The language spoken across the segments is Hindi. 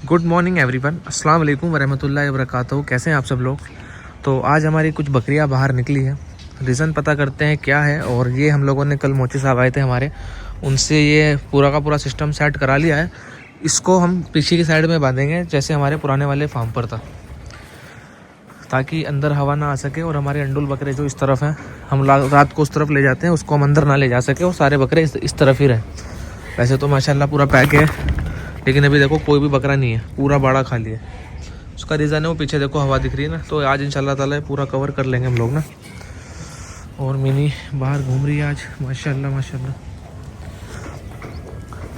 गुड मॉर्निंग एवरीवन, अस्सलाम वालेकुम वरहमतुल्लाहि वबरकातुहू। कैसे हैं आप सब लोग। तो आज हमारी कुछ बकरियां बाहर निकली है, रीज़न पता करते हैं क्या है। और ये हम लोगों ने कल मोची साहब आए थे हमारे, उनसे ये पूरा का पूरा सिस्टम सेट करा लिया है। इसको हम पीछे की साइड में बांधेंगे जैसे हमारे पुराने वाले फार्म पर था, ताकि अंदर हवा ना आ सके। और हमारे अंडुल बकरे जो इस तरफ हैं, हम रात को उस तरफ ले जाते हैं, उसको हम अंदर ना ले जा सके और सारे बकरे इस तरफ ही रहें। वैसे तो माशाल्लाह पूरा पैक है, लेकिन अभी देखो कोई भी बकरा नहीं है, पूरा बाड़ा खाली है। उसका रीज़न है वो पीछे देखो हवा दिख रही है ना, तो आज इंशाल्लाह ताला पूरा कवर कर लेंगे हम लोग ना। और मिनी बाहर घूम रही है आज माशाल्लाह माशाल्लाह।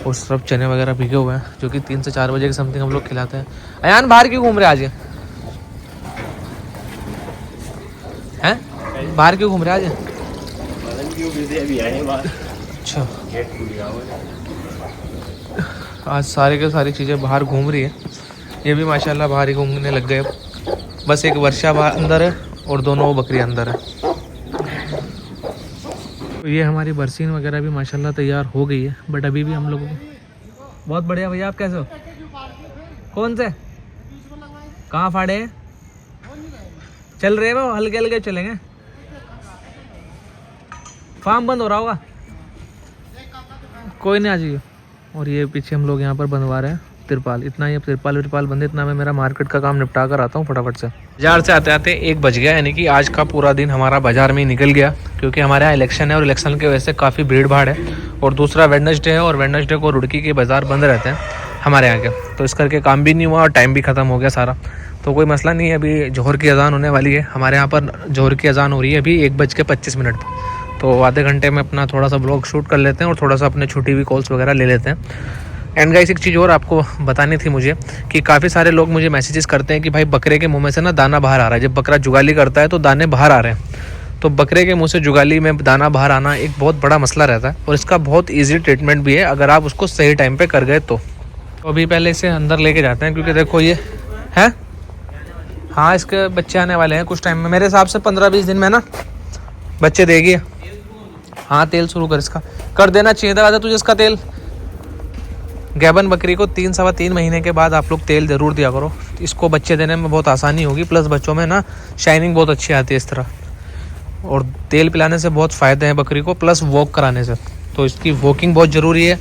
उस तरफ चने वगैरह भीगे हुए हैं, जो कि 3 से 4 बजे के समथिंग हम लोग खिलाते हैं। अयान बाहर क्यों घूम रहे आज हैं? बाहर क्यों घूम रहे आज? अच्छा, आज सारे के सारी चीज़ें बाहर घूम रही है। ये भी माशाल्लाह बाहर ही घूमने लग गए। बस एक वर्षा बाहर अंदर है और दोनों वो बकरी अंदर है। तो ये हमारी बरसीन वगैरह भी माशाल्लाह तैयार हो गई है, बट अभी भी हम लोगों को बहुत बढ़िया। भैया आप कैसे हो? कौन से कहाँ फाड़े हैं? चल रहे हैं वो, हल्के हल्के चलेंगे। फार्म बंद हो रहा होगा, कोई नहीं आ जाइए। और ये पीछे हम लोग यहाँ पर बनवा रहे हैं तिरपाल। इतना ही अब तिरपाल बंदे, इतना मैं मेरा मार्केट का काम निपटा कर आता हूँ फटाफट से। बाजार से आते आते 1 बज गया, यानी कि आज का पूरा दिन हमारा बाजार में ही निकल गया, क्योंकि हमारे यहाँ इलेक्शन है और इलेक्शन की वजह से काफ़ी भीड़ भाड़ है। और दूसरा वेडनेसडे है, और वेडनेसडे को रुड़की के बाज़ार बंद रहते हैं हमारे यहाँ के, तो इस करके काम भी नहीं हुआ और टाइम भी ख़त्म हो गया सारा। तो कोई मसला नहीं है। अभी जोहर की अज़ान होने वाली है, हमारे यहाँ पर जोहर की अज़ान हो रही है अभी 1:25 पर। तो आधे घंटे में अपना थोड़ा सा ब्लॉग शूट कर लेते हैं और थोड़ा सा अपने छुट्टी हुई कॉल्स वगैरह ले लेते हैं। एंड गाइस, एक चीज़ और आपको बतानी थी मुझे, कि काफ़ी सारे लोग मुझे मैसेजेस करते हैं कि भाई बकरे के मुंह में से ना दाना बाहर आ रहा है। जब बकरा जुगाली करता है तो दाने बाहर आ रहे हैं। तो बकरे के मुंह से जुगाली में दाना बाहर आना एक बहुत बड़ा मसला रहता है, और इसका बहुत ईजी ट्रीटमेंट भी है अगर आप उसको सही टाइम पर कर गए तो। अभी पहले इसे अंदर लेके जाते हैं, क्योंकि देखो ये है, हाँ इसके बच्चे आने वाले हैं कुछ टाइम में, मेरे हिसाब से 15-20 दिन में ना बच्चे देगी। हाँ तेल शुरू कर, इसका कर देना चाहिए था तुझे इसका तेल। गैबन बकरी को 3-3.25 महीने के बाद आप लोग तेल ज़रूर दिया करो, इसको बच्चे देने में बहुत आसानी होगी। प्लस बच्चों में ना शाइनिंग बहुत अच्छी आती है इस तरह। और तेल पिलाने से बहुत फ़ायदे हैं बकरी को, प्लस वॉक कराने से, तो इसकी वॉकिंग बहुत ज़रूरी है।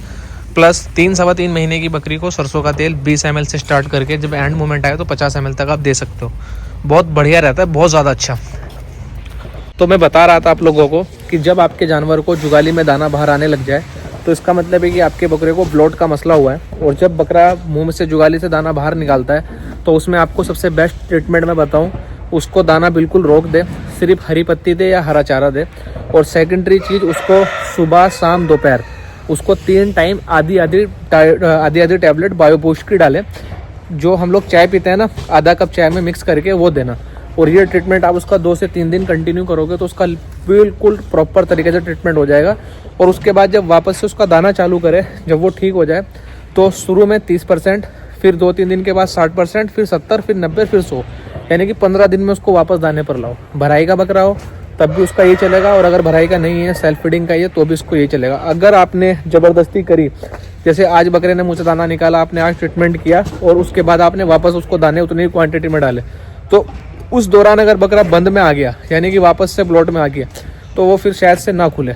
प्लस 3-3.25 महीने की बकरी को सरसों का तेल 20 ml से स्टार्ट करके जब एंड मोमेंट आए तो 50 ml तक आप दे सकते हो। बहुत बढ़िया रहता है, बहुत ज़्यादा अच्छा। तो मैं बता रहा था आप लोगों को कि जब आपके जानवर को जुगाली में दाना बाहर आने लग जाए तो इसका मतलब है कि आपके बकरे को ब्लोट का मसला हुआ है। और जब बकरा मुंह में से जुगाली से दाना बाहर निकालता है तो उसमें आपको सबसे बेस्ट ट्रीटमेंट मैं बताऊं, उसको दाना बिल्कुल रोक दे, सिर्फ हरी पत्ती दे या हरा चारा दे। और सेकेंडरी चीज़, उसको सुबह शाम दोपहर उसको 3 टाइम आधी टैबलेट बायोबूस्ट की डालें। जो हम लोग चाय पीते हैं ना, आधा कप चाय में मिक्स करके वो देना। और ये ट्रीटमेंट आप उसका 2 से 3 दिन कंटिन्यू करोगे तो उसका बिल्कुल प्रॉपर तरीके से ट्रीटमेंट हो जाएगा। और उसके बाद जब वापस से उसका दाना चालू करे, जब वो ठीक हो जाए, तो शुरू में 30%, फिर 2-3 दिन के बाद 60%, फिर 70%, फिर 90%, फिर 100, यानी कि 15 दिन में उसको वापस दाने पर लाओ। भराई का बकरा हो तब भी उसका ये चलेगा, और अगर भराई का नहीं है, सेल्फ फीडिंग का ही है, तो भी उसको ये चलेगा। अगर आपने ज़बरदस्ती करी, जैसे आज बकरे ने मुँह से दाना निकाला, आपने आज ट्रीटमेंट किया और उसके बाद आपने वापस उसको दाने उतनी ही क्वांटिटी में डाले, तो उस दौरान अगर बकरा बंद में आ गया, यानी कि वापस से ब्लॉट में आ गया, तो वो फिर शायद से ना खुले,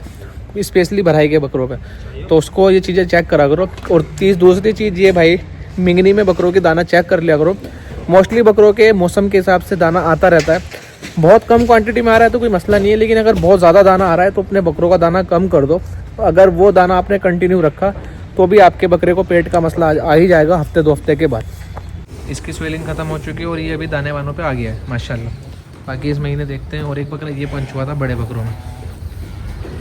स्पेशली भराई के बकरों पे। तो उसको ये चीज़ें चेक करा करो। और दूसरी चीज़ ये भाई, मिंगनी में बकरों की दाना चेक कर लिया करो। मोस्टली बकरों के मौसम के हिसाब से दाना आता रहता है। बहुत कम क्वांटिटी में आ रहा है तो कोई मसला नहीं है, लेकिन अगर बहुत ज़्यादा दाना आ रहा है तो अपने बकरों का दाना कम कर दो। अगर वो दाना आपने कंटिन्यू रखा तो भी आपके बकरे को पेट का मसला आ ही जाएगा हफ्ते 2 हफ्ते के बाद। इसकी स्वेलिंग ख़त्म हो चुकी है और ये अभी दाने वानों पे आ गया है माशाल्लाह। बाकी इस महीने देखते हैं। और एक बकरा ये पंच हुआ था बड़े बकरों में,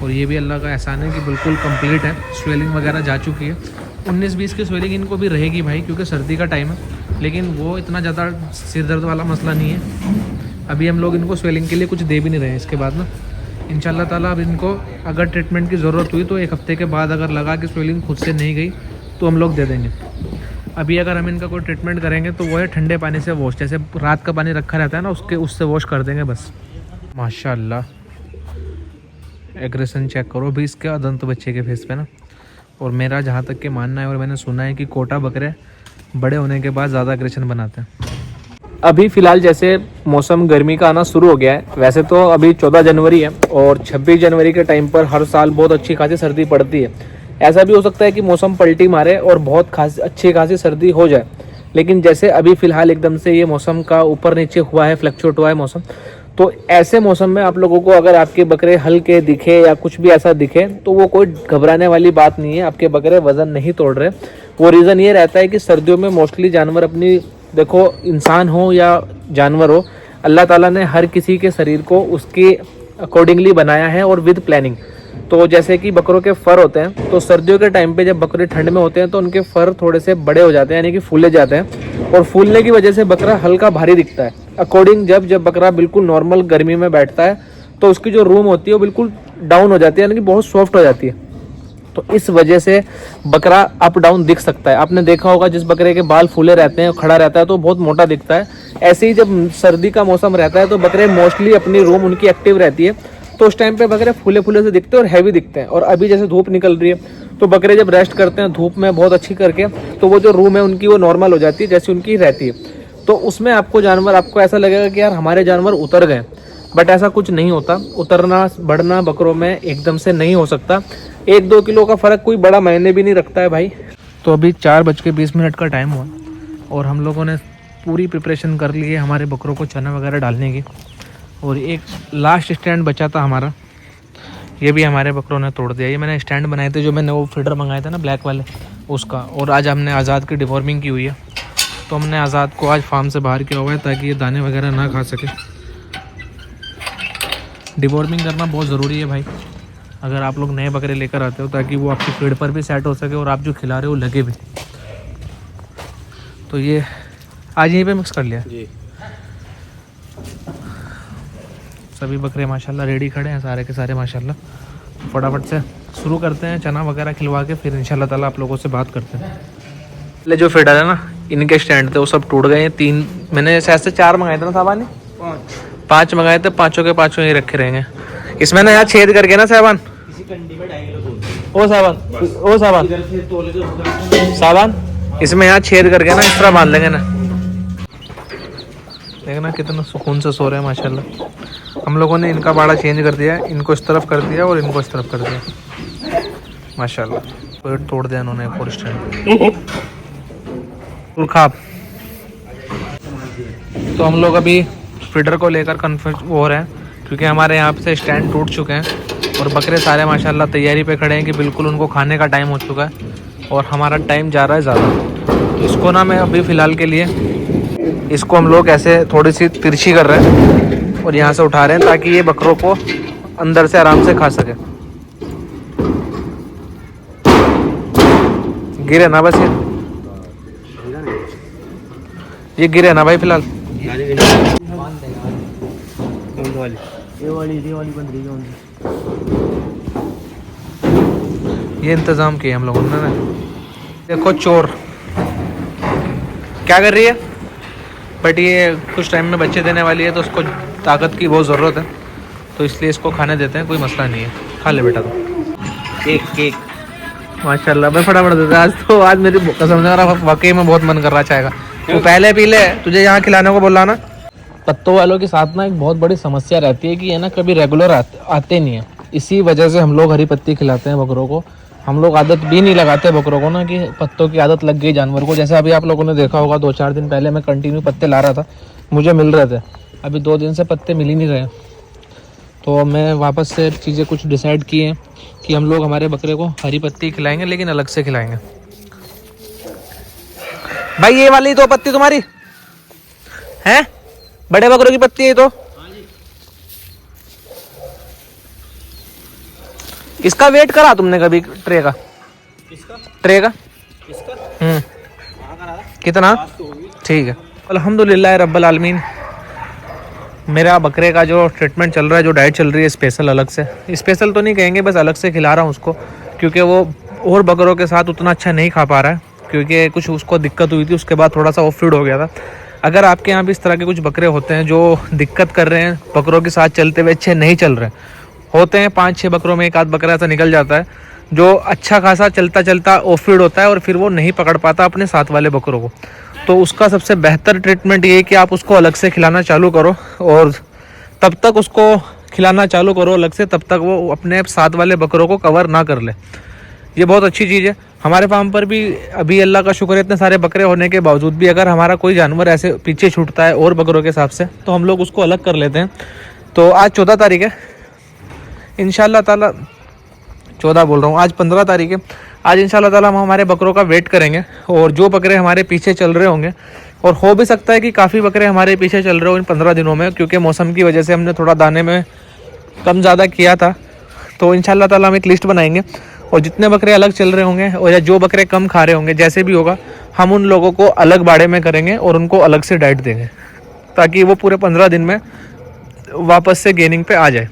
और ये भी अल्लाह का एहसान है कि बिल्कुल कंप्लीट है, स्वेलिंग वगैरह जा चुकी है। 19-20 की स्वेलिंग इनको भी रहेगी भाई, क्योंकि सर्दी का टाइम है, लेकिन वो इतना ज़्यादा सिर दर्द वाला मसला नहीं है। अभी हम लोग इनको स्वेलिंग के लिए कुछ दे भी नहीं रहे हैं। इसके बाद ना इंशाल्लाह ताला अब इनको अगर ट्रीटमेंट की ज़रूरत हुई तो 1 हफ्ते के बाद अगर लगा कि स्वेलिंग खुद से नहीं गई तो हम लोग दे देंगे। अभी अगर हम इनका कोई ट्रीटमेंट करेंगे तो वो है ठंडे पानी से वॉश, जैसे रात का पानी रखा रहता है ना, उससे वॉश कर देंगे बस। माशाल्लाह एग्रेशन चेक करो भी इसके अदंत बच्चे के फेस पे ना। और मेरा जहाँ तक के मानना है और मैंने सुना है कि कोटा बकरे बड़े होने के बाद ज़्यादा एग्रेशन बनाते हैं। अभी फ़िलहाल जैसे मौसम गर्मी का आना शुरू हो गया है, वैसे तो अभी 14 जनवरी है और 26 जनवरी के टाइम पर हर साल बहुत अच्छी खासी सर्दी पड़ती है। ऐसा भी हो सकता है कि मौसम पलटी मारे और बहुत अच्छी खासी सर्दी हो जाए, लेकिन जैसे अभी फ़िलहाल एकदम से ये मौसम का ऊपर नीचे हुआ है, फ्लक्चुएट हुआ है मौसम, तो ऐसे मौसम में आप लोगों को अगर आपके बकरे हल्के दिखे या कुछ भी ऐसा दिखे तो वो कोई घबराने वाली बात नहीं है। आपके बकरे वज़न नहीं तोड़ रहे। वो रीज़न ये रहता है कि सर्दियों में मोस्टली जानवर अपनी, देखो इंसान हो या जानवर हो, अल्लाह ताला ने हर किसी के शरीर को उसके अकॉर्डिंगली बनाया है और विद प्लानिंग। तो जैसे कि बकरों के फर होते हैं, तो सर्दियों के टाइम पे जब बकरे ठंड में होते हैं तो उनके फर थोड़े से बड़े हो जाते हैं, यानी कि फूले जाते हैं, और फूलने की वजह से बकरा हल्का भारी दिखता है। अकॉर्डिंग जब बकरा बिल्कुल नॉर्मल गर्मी में बैठता है तो उसकी जो रूम होती है वो बिल्कुल डाउन हो जाती है, यानी कि बहुत सॉफ्ट हो जाती है। तो इस वजह से बकरा अप डाउन दिख सकता है। आपने देखा होगा जिस बकरे के बाल फूले रहते हैं, खड़ा रहता है तो बहुत मोटा दिखता है। ऐसे ही जब सर्दी का मौसम रहता है तो बकरे मोस्टली अपनी रूम उनकी एक्टिव रहती है, तो उस टाइम पे बकरे फूले फूले से दिखते हैं और हैवी दिखते हैं। और अभी जैसे धूप निकल रही है तो बकरे जब रेस्ट करते हैं धूप में बहुत अच्छी करके, तो वो जो रूम है उनकी वो नॉर्मल हो जाती है जैसी उनकी रहती है। तो उसमें आपको ऐसा लगेगा कि यार हमारे जानवर उतर गए, बट ऐसा कुछ नहीं होता। उतरना बढ़ना बकरों में एकदम से नहीं हो सकता। 1-2 किलो का फ़र्क कोई बड़ा मायने भी नहीं रखता है भाई। तो अभी 4:20 का टाइम हुआ और हम लोगों ने पूरी प्रिपरेशन कर ली है हमारे बकरों को चना वगैरह डालने की। और एक लास्ट स्टैंड बचा था हमारा, ये भी हमारे बकरों ने तोड़ दिया। ये मैंने स्टैंड बनाए थे जो मैंने वो फीडर मंगाए थे ना ब्लैक वाले, उसका। और आज हमने आज़ाद की डिवॉर्मिंग की हुई है, तो हमने आज़ाद को आज फार्म से बाहर किया हुआ है ताकि ये दाने वगैरह ना खा सके। डिवॉर्मिंग करना बहुत ज़रूरी है भाई, अगर आप लोग नए बकरे लेकर आते हो, ताकि वो आपकी फीड पर भी सेट हो सके और आप जो खिला रहे हो लगे भी। तो ये आज यहीं पे मिक्स कर लिया जी। सभी बकरे माशाल्लाह रेडी खड़े हैं, सारे के सारे माशाल्लाह। फटाफट से शुरू करते हैं चना वगैरह खिलवा के, फिर इंशाल्लाह ताला आप लोगों से बात करते हैं। पहले जो फीडर है ना, इनके स्टैंड थे वो सब टूट गए हैं। 3 मैंने शायद से 4 मंगाए थे ना साहबान, 5 मंगाए थे, पाँचों के पाँचों ही रखे रहेंगे। इसमें ना यहाँ छेद करके ना साहबान, ओ साहबान इसमें यहाँ छेद करके ना इस तरह बांध लेंगे ना। देखना कितना सुकून से सो रहे हैं माशाल्लाह। हम लोगों ने इनका बाड़ा चेंज कर दिया है, इनको इस तरफ कर दिया और इनको इस तरफ कर दिया माशाल्लाह। पेट तोड़ दिया इन्होंने एक और स्टैंड खाप। तो हम लोग अभी फीडर को लेकर कन्फ्यूज हो रहे हैं, क्योंकि हमारे यहाँ से स्टैंड टूट चुके हैं और बकरे सारे माशाल्लाह तैयारी पे खड़े हैं कि बिल्कुल उनको खाने का टाइम हो चुका है और हमारा टाइम जा रहा है ज़्यादा। तो इसको ना मैं अभी फ़िलहाल के लिए इसको हम लोग ऐसे थोड़ी सी तिरछी कर रहे हैं और यहाँ से उठा रहे हैं ताकि ये बकरों को अंदर से आराम से खा सके। गिरे ना बस ये गिरे ना भाई फिलहाल। ये इंतज़ाम किए हम लोगों ने ना। देखो चोर क्या कर रही है, बट ये कुछ टाइम में बच्चे देने वाली है तो उसको ताकत की बहुत ज़रूरत है, तो इसलिए इसको खाने देते हैं, कोई मसला नहीं है। खा ले बेटा तो केक माशाल्लाह। मैं फटाफट देता आज मेरी कसम से वाकई में बहुत मन कर रहा चाहेगा। तो पहले पी ले, तुझे यहाँ खिलाने को बोला ना। पत्तों वालों के साथ ना एक बहुत बड़ी समस्या रहती है कि ये ना कभी रेगुलर आते नहीं है। इसी वजह से हम लोग हरी पत्ती खिलाते हैं बकरों को। हम लोग आदत भी नहीं लगाते बकरों को ना कि पत्तों की आदत लग गई जानवर को। जैसे अभी आप लोगों ने देखा होगा 2-4 दिन पहले मैं कंटिन्यू पत्ते ला रहा था, मुझे मिल रहे थे। अभी 2 दिन से पत्ते मिल ही नहीं रहे, तो मैं वापस से चीज़ें कुछ डिसाइड किए कि हम लोग हमारे बकरे को हरी पत्ती खिलाएंगे, लेकिन अलग से खिलाएंगे। भाई ये वाली 2 पत्ती तुम्हारी है, बड़े बकरों की पत्ती है तो। इसका वेट करा तुमने कभी ट्रे का? ट्रे का कितना? ठीक है अल्हम्दुलिल्लाह रब्बल आलमीन। मेरा बकरे का जो ट्रीटमेंट चल रहा है, जो डाइट चल रही है स्पेशल, अलग से, स्पेशल तो नहीं कहेंगे, बस अलग से खिला रहा हूँ उसको, क्योंकि वो और बकरों के साथ उतना अच्छा नहीं खा पा रहा है, क्योंकि कुछ उसको दिक्कत हुई थी, उसके बाद थोड़ा सा ऑफ फीड हो गया था। अगर आपके यहाँ भी इस तरह के कुछ बकरे होते हैं जो दिक्कत कर रहे हैं, बकरों के साथ चलते हुए अच्छे नहीं चल रहे होते हैं, 5-6 बकरों में 1 आध बकरा ऐसा निकल जाता है, जो अच्छा खासा चलता चलता ऑफ फीड होता है और फिर वो नहीं पकड़ पाता अपने साथ वाले बकरों को। तो उसका सबसे बेहतर ट्रीटमेंट ये है कि आप उसको अलग से खिलाना चालू करो, और तब तक उसको खिलाना चालू करो अलग से, तब तक वो अपने साथ वाले बकरों को कवर ना कर ले। ये बहुत अच्छी चीज़ है। हमारे फार्म पर भी अभी अल्लाह का शुक्र है, इतने सारे बकरे होने के बावजूद भी अगर हमारा कोई जानवर ऐसे पीछे छूटता है और बकरों के हिसाब से, तो हम लोग उसको अलग कर लेते हैं। तो आज 14 तारीख है, इंशाल्लाह ताला 14 बोल रहा हूँ, आज 15 तारीख है। आज इंशाल्लाह ताला हम हमारे बकरों का वेट करेंगे, और जो बकरे हमारे पीछे चल रहे होंगे, और हो भी सकता है कि काफ़ी बकरे हमारे पीछे चल रहे हो इन 15 दिनों में, क्योंकि मौसम की वजह से हमने थोड़ा दाने में कम ज़्यादा किया था। तो इंशाल्लाह ताला हम एक लिस्ट बनाएंगे, और जितने बकरे अलग चल रहे होंगे और या जो बकरे कम खा रहे होंगे, जैसे भी होगा, हम उन लोगों को अलग बाड़े में करेंगे और उनको अलग से डाइट देंगे, ताकि वो पूरे 15 दिन में वापस से गेनिंग पे आ जाए।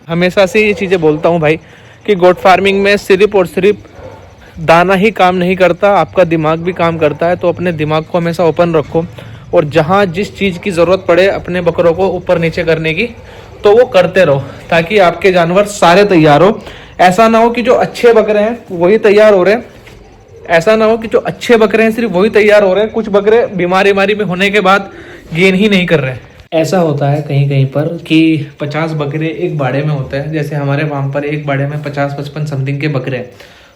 हमेशा से ये चीज़ें बोलता हूँ भाई कि गोट फार्मिंग में सिर्फ और सिर्फ दाना ही काम नहीं करता, आपका दिमाग भी काम करता है। तो अपने दिमाग को हमेशा ओपन रखो, और जहाँ जिस चीज़ की ज़रूरत पड़े अपने बकरों को ऊपर नीचे करने की, तो वो करते रहो, ताकि आपके जानवर सारे तैयार हो। ऐसा ना हो कि जो अच्छे बकरे हैं वही तैयार हो रहे हैं, ऐसा ना हो कि जो अच्छे बकरे हैं सिर्फ वही तैयार हो रहे हैं, कुछ बकरे बीमारी में होने के बाद गेन ही नहीं कर रहे हैं। ऐसा होता है कहीं कहीं पर कि 50 बकरे एक बाड़े में होते हैं, जैसे हमारे फार्म पर एक बाड़े में 50-55 समथिंग के बकरे हैं।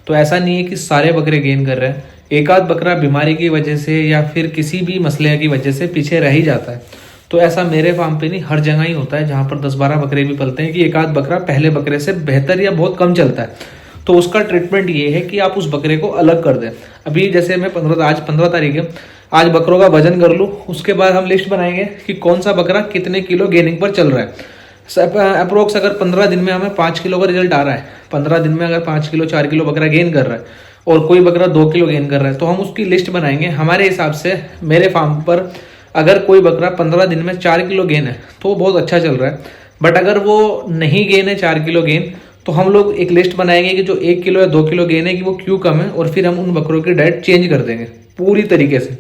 तो ऐसा नहीं है कि सारे बकरे गेन कर रहे हैं, एक आध बकरा बीमारी की वजह से या फिर किसी भी मसले की वजह से पीछे रह ही जाता है। तो ऐसा मेरे फार्म पे नहीं, हर जगह ही होता है, जहाँ पर 10-12 बकरे भी पलते हैं, कि एक आध बकरा पहले बकरे से बेहतर या बहुत कम चलता है। तो उसका ट्रीटमेंट ये है कि आप उस बकरे को अलग कर दें। अभी जैसे मैं आज 15 तारीख है, आज बकरों का वजन कर लूँ, उसके बाद हम लिस्ट बनाएंगे कि कौन सा बकरा कितने किलो गेनिंग पर चल रहा है। अप्रोक्स अगर 15 दिन में हमें 5 किलो का रिजल्ट आ रहा है, 15 दिन में अगर 5 किलो 4 किलो बकरा गेन कर रहा है, और कोई बकरा 2 किलो गेन कर रहा है, तो हम उसकी लिस्ट बनाएंगे। हमारे हिसाब से मेरे फार्म पर अगर कोई बकरा 15 दिन में 4 किलो गेन है तो वो बहुत अच्छा चल रहा है। बट अगर वो नहीं गेन है 4 किलो गेन, तो हम लोग एक लिस्ट बनाएंगे कि जो 1 किलो या 2 किलो गेन है कि वो क्यों कम है, और फिर हम उन बकरों की डाइट चेंज कर देंगे पूरी तरीके से।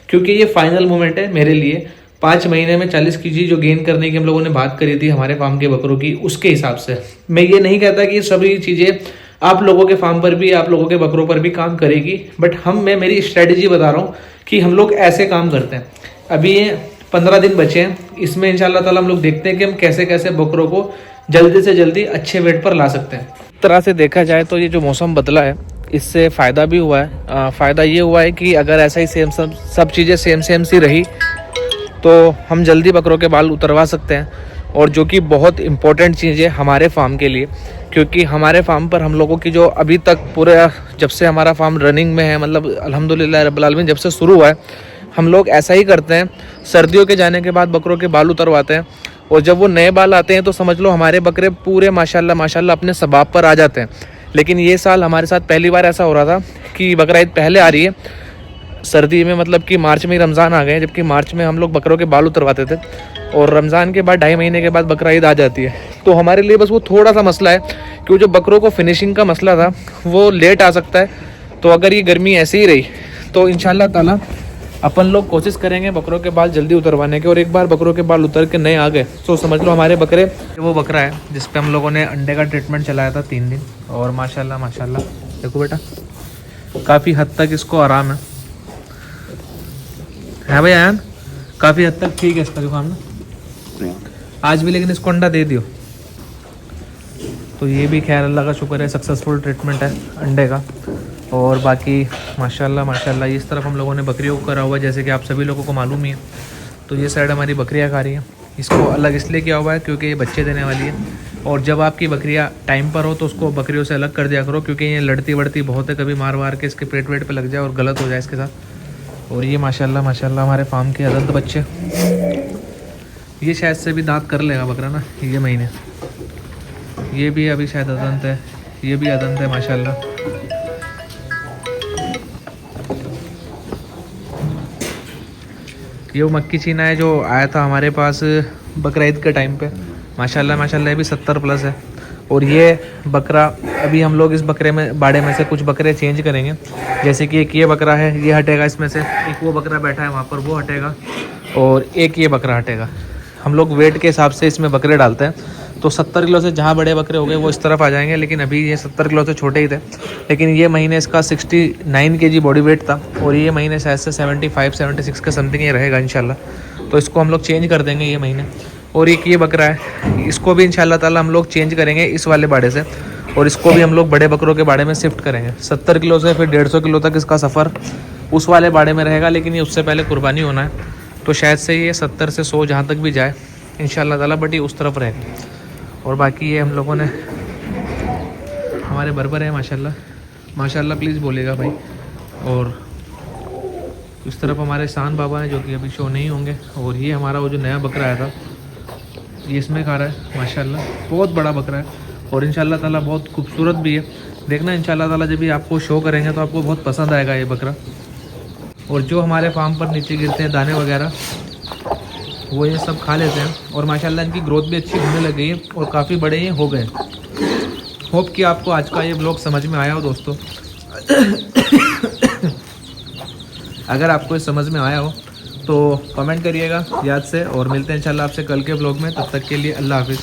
क्योंकि ये फाइनल मोमेंट है मेरे लिए, 5 महीने में 40 केजी जो गेन करने की हम लोगों ने बात करी थी हमारे फार्म के बकरों की, उसके हिसाब से। मैं ये नहीं कहता कि सभी चीज़ें आप लोगों के फार्म पर भी, आप लोगों के बकरों पर भी काम करेगी, बट मैं मेरी स्ट्रेटेजी बता रहा हूँ कि हम लोग ऐसे काम करते हैं। अभी ये 15 दिन बचे हैं, इसमें इंशाल्लाह ताला हम लोग देखते हैं कि हम कैसे कैसे बकरों को जल्दी से जल्दी अच्छे वेट पर ला सकते हैं। तरह से देखा जाए तो ये जो मौसम बदला है, इससे फ़ायदा भी हुआ है। फ़ायदा ये हुआ है कि अगर ऐसा ही सेम सब चीज़ें सेम सी रही, तो हम जल्दी बकरों के बाल उतरवा सकते हैं, और जो कि बहुत इम्पोर्टेंट चीज़ है हमारे फार्म के लिए। क्योंकि हमारे फार्म पर हम लोगों की जो अभी तक पूरे, जब से हमारा फार्म रनिंग में है, मतलब अल्हम्दुलिल्लाह रब्बिल आलमीन जब से शुरू हुआ है, हम लोग ऐसा ही करते हैं। सर्दियों के जाने के बाद बकरों के बाल उतरवाते हैं, और जब वो नए बाल आते हैं तो समझ लो हमारे बकरे पूरे माशाल्लाह अपने सबाब पर आ जाते हैं। लेकिन ये साल हमारे साथ पहली बार ऐसा हो रहा था कि बकरा ईद पहले आ रही है सर्दी में, मतलब कि मार्च में ही रमज़ान आ गए, जबकि मार्च में हम लोग बकरों के बाल उतरवाते थे, और रमज़ान के बाद 2.5 महीने के बाद बकरा ईद आ जाती है। तो हमारे लिए बस वो थोड़ा सा मसला है कि वो जो बकरों को फिनिशिंग का मसला था वो लेट आ सकता है। तो अगर ये गर्मी ऐसे ही रही तो इंशाल्लाह ताला अपन लोग कोशिश करेंगे बकरों के बाल जल्दी उतरवाने के। और एक बार बकरों के बाल उतर के नए आ गए तो समझ लो हमारे बकरे, वो बकरा है जिस पे हम लोगों ने अंडे का ट्रीटमेंट चलाया था 3 दिन, और माशाल्लाह देखो बेटा काफ़ी हद तक इसको आराम है भाई आयन, काफ़ी हद तक ठीक है इसका जो काम ना आज भी, लेकिन इसको अंडा दे दियो। तो ये भी खैर अल्लाह का शुक्र है सक्सेसफुल ट्रीटमेंट है अंडे का। और बाकी माशाल्लाह इस तरफ हम लोगों ने बकरियों को करा हुआ है, जैसे कि आप सभी लोगों को मालूम ही है। तो ये साइड हमारी बकरियां खा रही हैं, इसको अलग इसलिए किया हुआ है क्योंकि ये बच्चे देने वाली है, और जब आपकी बकरियां टाइम पर हो तो उसको बकरियों से अलग कर दिया करो, क्योंकि ये लड़ती वड़ती बहुत है, कभी मार के इसके पेट वेट पे लग जाए और गलत हो जाए इसके साथ। और ये माशाल्लाह हमारे फार्म के अदंत बच्चे, ये शायद से भी दांत कर लेगा बकरा ना ये महीने, ये भी अभी शायद अदंत है, ये भी अदंत है माशाल्लाह। ये वो मक्की चीना है जो आया था हमारे पास बकरा ईद के टाइम पे, माशाल्लाह ये भी 70 प्लस है। और ये बकरा अभी हम लोग इस बकरे में बाड़े में से कुछ बकरे चेंज करेंगे, जैसे कि एक ये बकरा है ये हटेगा इसमें से, एक वो बकरा बैठा है वहाँ पर वो हटेगा, और एक ये बकरा हटेगा। हम लोग वेट के हिसाब से इसमें बकरे डालते हैं, तो 70 किलो से जहाँ बड़े बकरे हो गए वो इस तरफ आ जाएंगे, लेकिन अभी ये 70 किलो से छोटे ही थे। लेकिन ये महीने इसका 69 kg बॉडी वेट था और ये महीने शायद से 75-76 के समथिंग ये रहेगा इंशाल्लाह। तो इसको हम लोग चेंज कर देंगे ये महीने। और एक ये बकरा है, इसको भी इंशाल्लाह ताला हम लोग चेंज करेंगे इस वाले बाड़े से, और इसको भी हम लोग बड़े बकरों के बाड़े में शिफ्ट करेंगे। 70 किलो से फिर 150 किलो तक इसका सफ़र उस वाले बाड़े में रहेगा, लेकिन ये उससे पहले कुर्बानी होना है। तो शायद से ये 70 से 100 जहाँ तक भी जाए इंशाल्लाह ताला, बट ये उस तरफ रहेगा। और बाकी ये हम लोगों ने हमारे बर्बर है माशाल्लाह, माशाल्लाह प्लीज़ बोलेगा भाई। और इस तरफ हमारे शान बाबा हैं जो कि अभी शो नहीं होंगे। और ये हमारा वो जो नया बकरा आया था ये इसमें खा रहा है माशाल्लाह, बहुत बड़ा बकरा है और इंशाल्लाह ताला बहुत खूबसूरत भी है। देखना इंशाल्लाह ताला जब भी आपको शो करेंगे तो आपको बहुत पसंद आएगा ये बकरा। और जो हमारे फार्म पर नीचे गिरते हैं दाने वगैरह वो ये सब खा लेते हैं और माशाल्लाह इनकी ग्रोथ भी अच्छी होने लग गई है और काफ़ी बड़े ये हो गए। होप कि आपको आज का ये ब्लॉग समझ में आया हो दोस्तों। अगर आपको ये समझ में आया हो तो कमेंट करिएगा याद से, और मिलते हैं इंशाल्लाह आपसे कल के ब्लॉग में। तब तक के लिए अल्लाह हाफिज़।